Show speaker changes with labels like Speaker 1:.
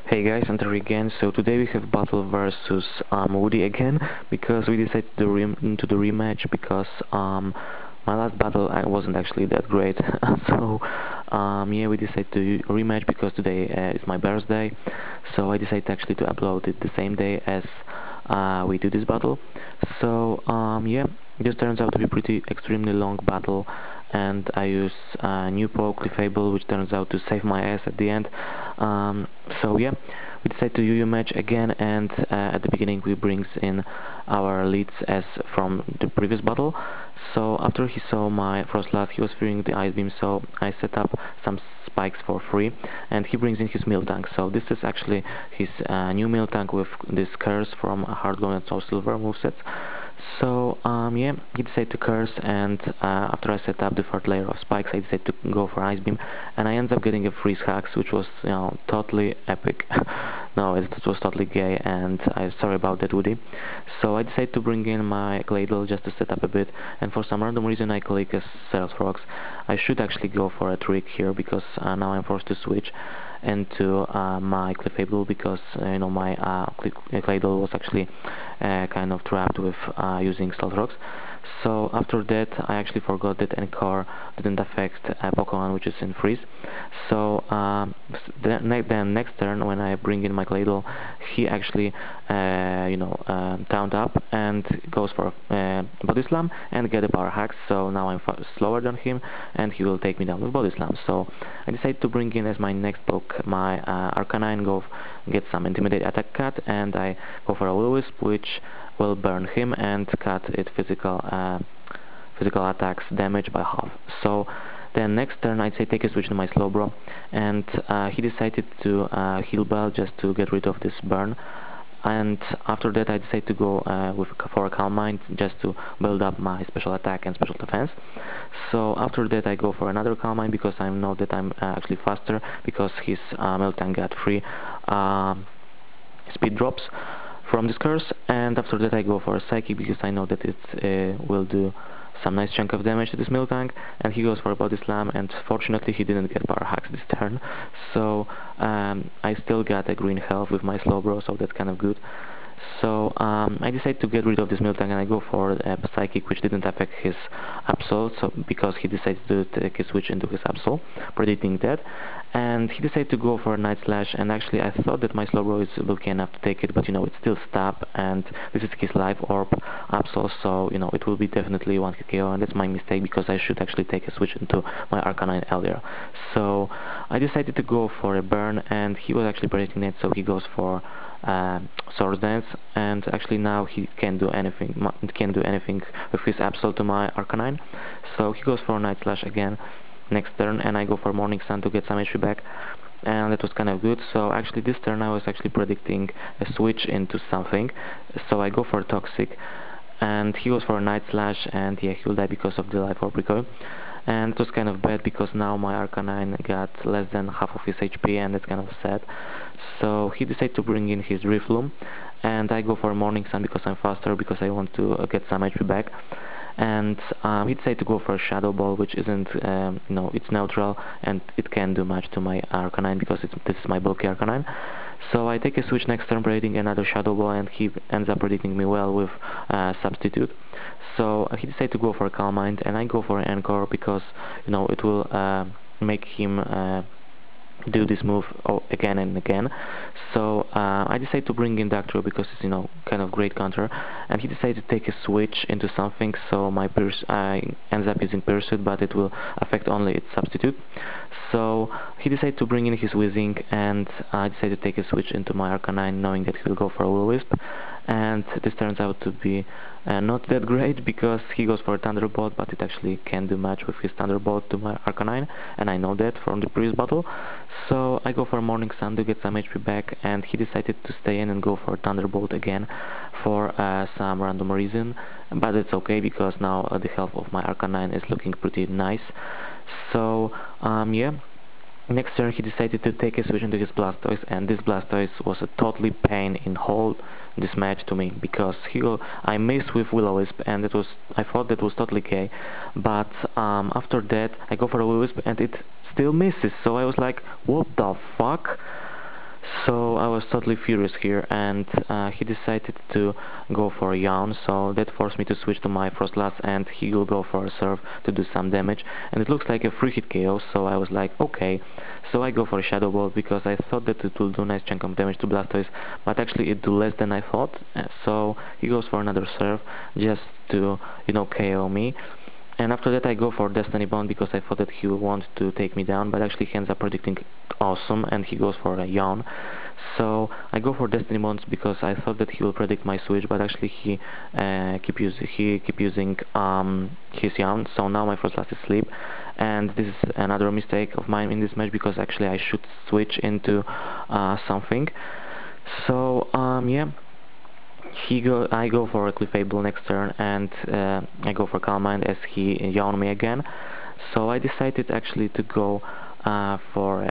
Speaker 1: Hey guys, Enter again. So today we have battle versus Woody again because we decided to do the rematch because my last battle I wasn't actually that great. So yeah, we decided to rematch because today is my birthday. So I decided actually to upload it the same day as we do this battle. So yeah, this turns out to be pretty extremely long battle, and I use new poke Clefable, which turns out to save my ass at the end. So yeah, we decide to UU match again, and at the beginning we brings in our leads as from the previous battle. So after he saw my Frostlass, he was fearing the Ice Beam, so I set up some spikes for free, and he brings in his Mill Tank. So this is actually his new Mill Tank with this curse from Hard Gold and Soul Silver movesets. So yeah, he decided to curse, and after I set up the third layer of spikes, I decided to go for Ice Beam, and I ended up getting a freeze hacks, which was, you know, totally epic. No, it was totally gay, and I'm sorry about that, Woody. So I decided to bring in my Cladle just to set up a bit, and for some random reason I click as Ceros Rocks. I should actually go for a trick here because now I'm forced to switch into my Clefable because you know, my Cladle was actually kind of trapped with using Stealth Rocks. So after that I actually forgot that Encore didn't affect Pokemon which is in freeze. So then next turn when I bring in my Cladle, he actually you know, turned up and goes for Body Slam and get a power hack. So now I'm slower than him and he will take me down with Body Slam. So I decided to bring in as my next poke my Arcanine, get some Intimidate Attack Cut, and I go for a Will-O-Wisp, which will burn him and cut it physical attacks damage by half. So then next turn I'd say take a switch to my Slowbro, and he decided to Heal Bell just to get rid of this burn. And after that I decided to go for a Calm Mind just to build up my special attack and special defense. So after that I go for another Calm Mind because I know that I'm actually faster because his Miltank got free speed drops from this curse, and after that I go for a Psychic because I know that it will do some nice chunk of damage to this Miltank, and he goes for a Body Slam, and fortunately he didn't get power hacks this turn, so I still got a green health with my Slowbro, so that's kind of good. So I decided to get rid of this Miltank and I go for a Psychic, which didn't affect his Absol, so because he decided to take a switch into his Absol, predicting that. And he decided to go for a Night Slash, and actually I thought that my Slowbro is lucky enough to take it, but you know, it's still stab, and this is his Life Orb Absol, so you know, it will be definitely one hit KO, and that's my mistake because I should actually take a switch into my Arcanine earlier. So I decided to go for a burn, and he was actually predicting it, so he goes for Swords Dance, and actually now he can't do anything with his Absol to my Arcanine, so he goes for Night Slash again next turn, and I go for Morning Sun to get some HP back, and that was kind of good. So actually this turn I was actually predicting a switch into something, so I go for Toxic, and he goes for a Night Slash, and yeah, he will die because of the Life Orb recoil. And it was kind of bad because now my Arcanine got less than half of his HP, and it's kind of sad. So he decided to bring in his Drifloon, and I go for Morning Sun because I'm faster, because I want to get some HP back. And he decided to go for a Shadow Ball, which isn't, you know, it's neutral and it can't do much to my Arcanine because this is my bulky Arcanine. So I take a switch next turn, predicting another Shadow Ball, and he ends up predicting me well with Substitute. So he decided to go for a Calm Mind, and I go for an Encore because, you know, it will make him do this move again and again. So I decided to bring in Doctor because it's, you know, kind of great counter, and he decided to take a switch into something, so my I ends up using Pursuit, but it will affect only its Substitute. So he decided to bring in his Whizzing, and I decided to take a switch into my Arcanine, knowing that he will go for a Will-O-Wisp, and this turns out to be not that great because he goes for a Thunderbolt, but it actually can't do much with his Thunderbolt to my Arcanine, and I know that from the previous battle. So I go for a Morning Sun to get some HP back, and he decided to stay in and go for a Thunderbolt again for some random reason, but it's okay because now the health of my Arcanine is looking pretty nice. So yeah, next turn he decided to take a switch into his Blastoise, and this Blastoise was a totally pain in whole this match to me because I missed with Will-O-Wisp, and I thought that was totally okay, but after that I go for a Will-O-Wisp and it still misses, so I was like, what the fuck? So I was totally furious here, and he decided to go for a yawn, so that forced me to switch to my Frostlass, and he will go for a Surf to do some damage, and it looks like a free hit KO, so I was like, okay. So I go for a Shadow Ball because I thought that it will do a nice chunk of damage to Blastoise, but actually it do less than I thought, so he goes for another Surf just to, you know, KO me. And after that I go for Destiny Bond because I thought that he would want to take me down, but actually he ends up predicting awesome and he goes for a yawn. So I go for Destiny Bonds because I thought that he will predict my switch, but actually he keep using his yawn. So now my first last is sleep, and this is another mistake of mine in this match because actually I should switch into something. So yeah. I go for a Clefable next turn, and I go for Calm Mind as he yawned me again. So I decided actually to go for